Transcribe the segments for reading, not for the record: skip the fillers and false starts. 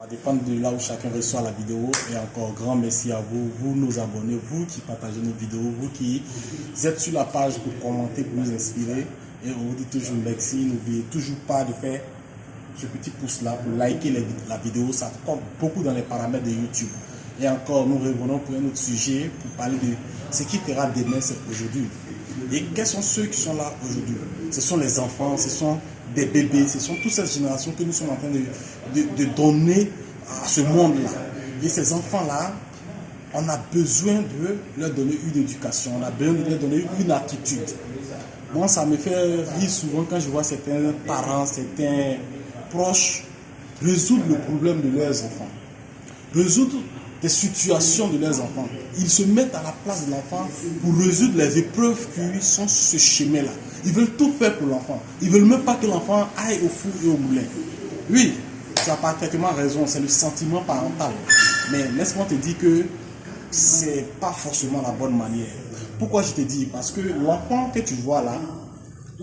Ça dépend de là où chacun reçoit la vidéo. Et encore grand merci à vous, vous nos abonnés, vous qui partagez nos vidéos, vous qui êtes sur la page pour commenter, pour nous inspirer. Et on vous dit toujours merci. N'oubliez toujours pas de faire ce petit pouce là pour liker la vidéo. Ça compte beaucoup dans les paramètres de YouTube. Et encore, nous revenons pour un autre sujet, pour parler de ce qui fera demain, c'est aujourd'hui. Et quels sont ceux qui sont là aujourd'hui? Ce sont les enfants, ce sont des bébés, ce sont toute cette génération que nous sommes en train de donner à ce monde-là. Et ces enfants-là, on a besoin de leur donner une éducation, on a besoin de leur donner une attitude. Moi, ça me fait rire souvent quand je vois certains parents, certains proches résoudre le problème de leurs enfants, résoudre des situations de leurs enfants. Ils se mettent à la place de l'enfant pour résoudre les épreuves qui sont sur ce chemin-là. Ils veulent tout faire pour l'enfant. Ils ne veulent même pas que l'enfant aille au four et au moulin. Oui, tu as parfaitement raison, c'est le sentiment parental. Mais laisse-moi te dire que ce n'est pas forcément la bonne manière. Pourquoi je te dis? Parce que l'enfant que tu vois là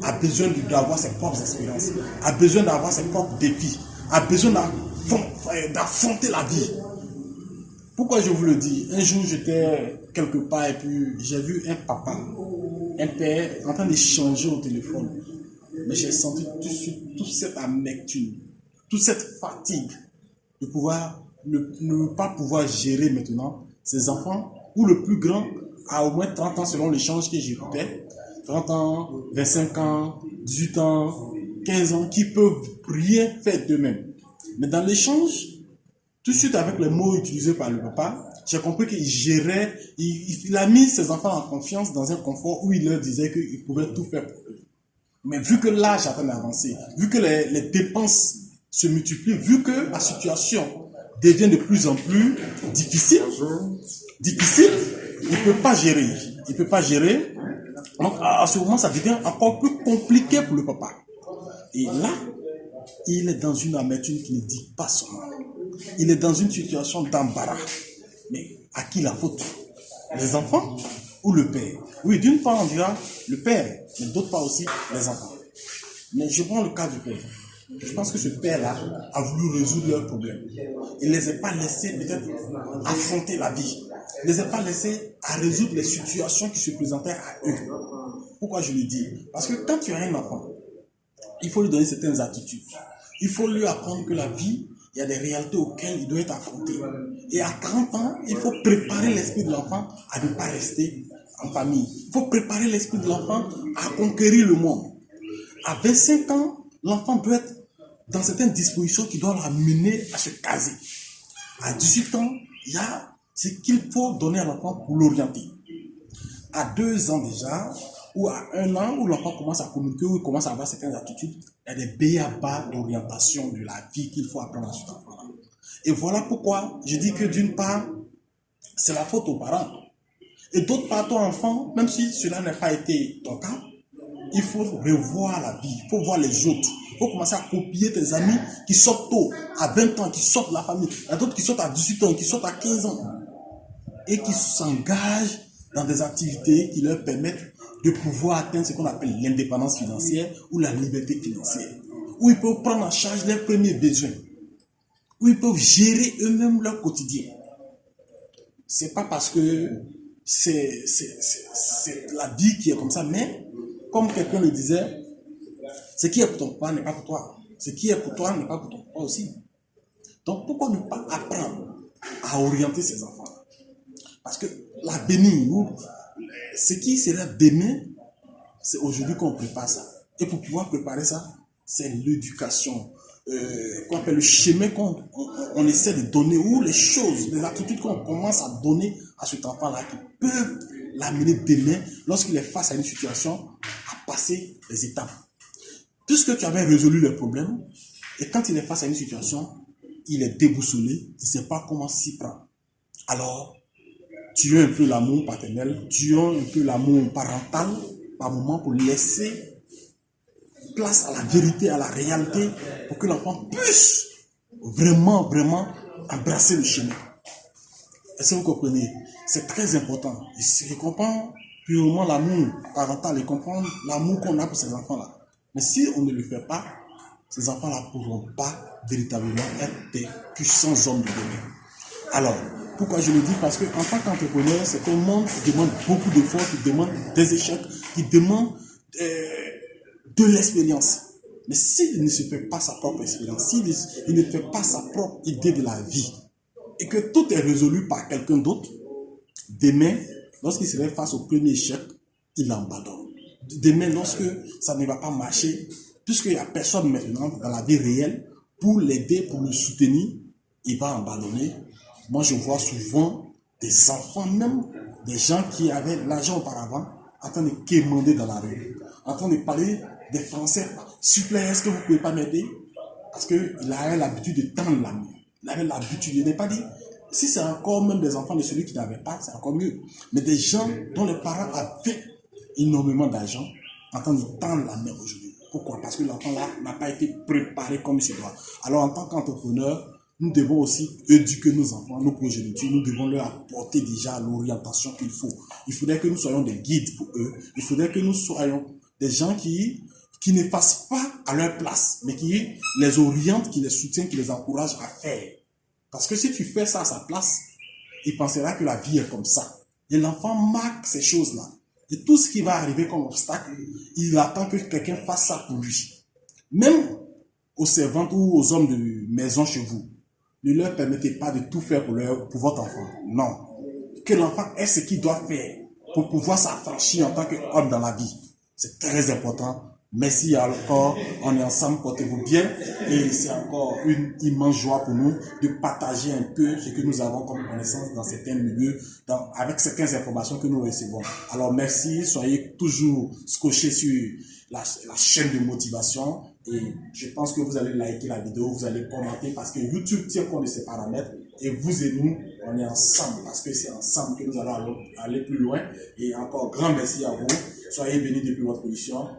a besoin d'avoir ses propres expériences, a besoin d'avoir ses propres défis, a besoin d'affronter la vie. Pourquoi je vous le dis? Un jour, j'étais quelque part et puis j'ai vu un papa, un père en train d'échanger au téléphone. Mais j'ai senti tout de suite toute cette amertume, toute cette fatigue de pouvoir ne pas pouvoir gérer maintenant ses enfants, où le plus grand a au moins 30 ans selon l'échange que j'écoutais, 30 ans, 25 ans, 18 ans, 15 ans, qui peuvent rien faire d'eux-mêmes. Mais dans l'échange, tout de suite avec les mots utilisés par le papa, j'ai compris qu'il gérait, il a mis ses enfants en confiance dans un confort où il leur disait qu'il pouvait tout faire pour eux. Mais vu que l'âge a avancé, vu que les dépenses se multiplient, vu que la situation devient de plus en plus difficile, il ne peut pas gérer. Il ne peut pas gérer. Donc à ce moment, ça devient encore plus compliqué pour le papa. Et là, il est dans une amertume qui ne dit pas son nom. Il est dans une situation d'embarras. Mais à qui la faute? Les enfants ou le père? Oui, d'une part, on dira le père, mais d'autre part aussi les enfants. Mais je prends le cas du père. Je pense que ce père-là a voulu résoudre leurs problèmes. Il ne les a pas laissés peut-être affronter la vie. Il ne les a pas laissés à résoudre les situations qui se présentaient à eux. Pourquoi je le dis? Parce que quand tu as un enfant, il faut lui donner certaines attitudes. Il faut lui apprendre que la vie, il y a des réalités auxquelles il doit être affronté. Et à 30 ans, il faut préparer l'esprit de l'enfant à ne pas rester en famille. Il faut préparer l'esprit de l'enfant à conquérir le monde. À 25 ans, l'enfant doit être dans certaines dispositions qui doivent l'amener à se caser. À 18 ans, il y a ce qu'il faut donner à l'enfant pour l'orienter. À 2 ans déjà, ou à 1 an, où l'enfant commence à communiquer, où il commence à avoir certaines attitudes, il y a des b.a.-ba d'orientation de la vie qu'il faut apprendre à cet enfant-là. Et voilà pourquoi je dis que d'une part, c'est la faute aux parents. Et d'autre part, ton enfant, même si cela n'a pas été ton cas, il faut revoir la vie, il faut voir les autres. Il faut commencer à copier tes amis qui sortent tôt, à 20 ans, qui sortent de la famille. Il y a d'autres qui sortent à 18 ans, qui sortent à 15 ans. Et qui s'engagent dans des activités qui leur permettent de pouvoir atteindre ce qu'on appelle l'indépendance financière ou la liberté financière. Où ils peuvent prendre en charge leurs premiers besoins. Où ils peuvent gérer eux-mêmes leur quotidien. C'est pas parce que c'est la vie qui est comme ça, mais comme quelqu'un le disait, ce qui est pour ton papa n'est pas pour toi. Ce qui est pour toi n'est pas pour ton papa aussi. Donc pourquoi ne pas apprendre à orienter ses enfants? Parce que l'avenir, ce qui sera demain, c'est aujourd'hui qu'on prépare ça. Et pour pouvoir préparer ça, c'est l'éducation. Qu'on appelle le chemin qu'on essaie de donner, ou les choses, les attitudes qu'on commence à donner à cet enfant-là qui peuvent l'amener demain, lorsqu'il est face à une situation, à passer les étapes. Puisque tu avais résolu le problème, et quand il est face à une situation, il est déboussolé, il ne sait pas comment s'y prendre. Alors, tu as un peu l'amour paternel, tu as un peu l'amour parental, par moment, pour laisser place à la vérité, à la réalité, pour que l'enfant puisse vraiment embrasser le chemin. Est-ce que vous comprenez? C'est très important. Il comprend purement l'amour parental, il comprend l'amour qu'on a pour ces enfants-là. Mais si on ne le fait pas, ces enfants-là ne pourront pas véritablement être des puissants hommes de demain. Alors, pourquoi je le dis? Parce qu'en tant qu'entrepreneur, c'est un monde qui demande beaucoup d'efforts, qui demande des échecs, qui demande de l'expérience. Mais s'il ne se fait pas sa propre expérience, s'il ne fait pas sa propre idée de la vie, et que tout est résolu par quelqu'un d'autre, demain, lorsqu'il serait face au premier échec, il abandonne. Demain, lorsque ça ne va pas marcher, puisqu'il n'y a personne maintenant dans la vie réelle pour l'aider, pour le soutenir, il va abandonner. Moi, je vois souvent des enfants, même des gens qui avaient l'argent auparavant, en train de quémander dans la rue, en train de parler des Français. S'il vous plaît, est-ce que vous ne pouvez pas m'aider? Parce qu'il avait l'habitude de tendre la main. Il avait l'habitude, il n'est pas dit. Si c'est encore même des enfants de celui qui n'avait pas, c'est encore mieux. Mais des gens dont les parents avaient énormément d'argent, en train de tendre la main aujourd'hui. Pourquoi? Parce que l'enfant là n'a pas été préparé comme il se doit. Alors en tant qu'entrepreneur, nous devons aussi éduquer nos enfants, nos progénitures, nous devons leur apporter déjà l'orientation qu'il faut. Il faudrait que nous soyons des guides pour eux. Il faudrait que nous soyons des gens qui ne fassent pas à leur place, mais qui les orientent, qui les soutiennent, qui les encouragent à faire. Parce que si tu fais ça à sa place, il pensera que la vie est comme ça. Et l'enfant marque ces choses-là. Et tout ce qui va arriver comme obstacle, il attend que quelqu'un fasse ça pour lui. Même aux servantes ou aux hommes de maison chez vous, ne leur permettez pas de tout faire pour votre enfant. Non. Que l'enfant ait ce qu'il doit faire pour pouvoir s'affranchir en tant qu'homme dans la vie. C'est très important. Merci encore, on est ensemble, portez-vous bien et c'est encore une immense joie pour nous de partager un peu ce que nous avons comme connaissance dans certains milieux, avec certaines informations que nous recevons. Alors merci, soyez toujours scotchés sur la chaîne de motivation et je pense que vous allez liker la vidéo, vous allez commenter parce que YouTube tient compte de ces paramètres et vous et nous, on est ensemble parce que c'est ensemble que nous allons aller plus loin et encore grand merci à vous, soyez bénis depuis votre position.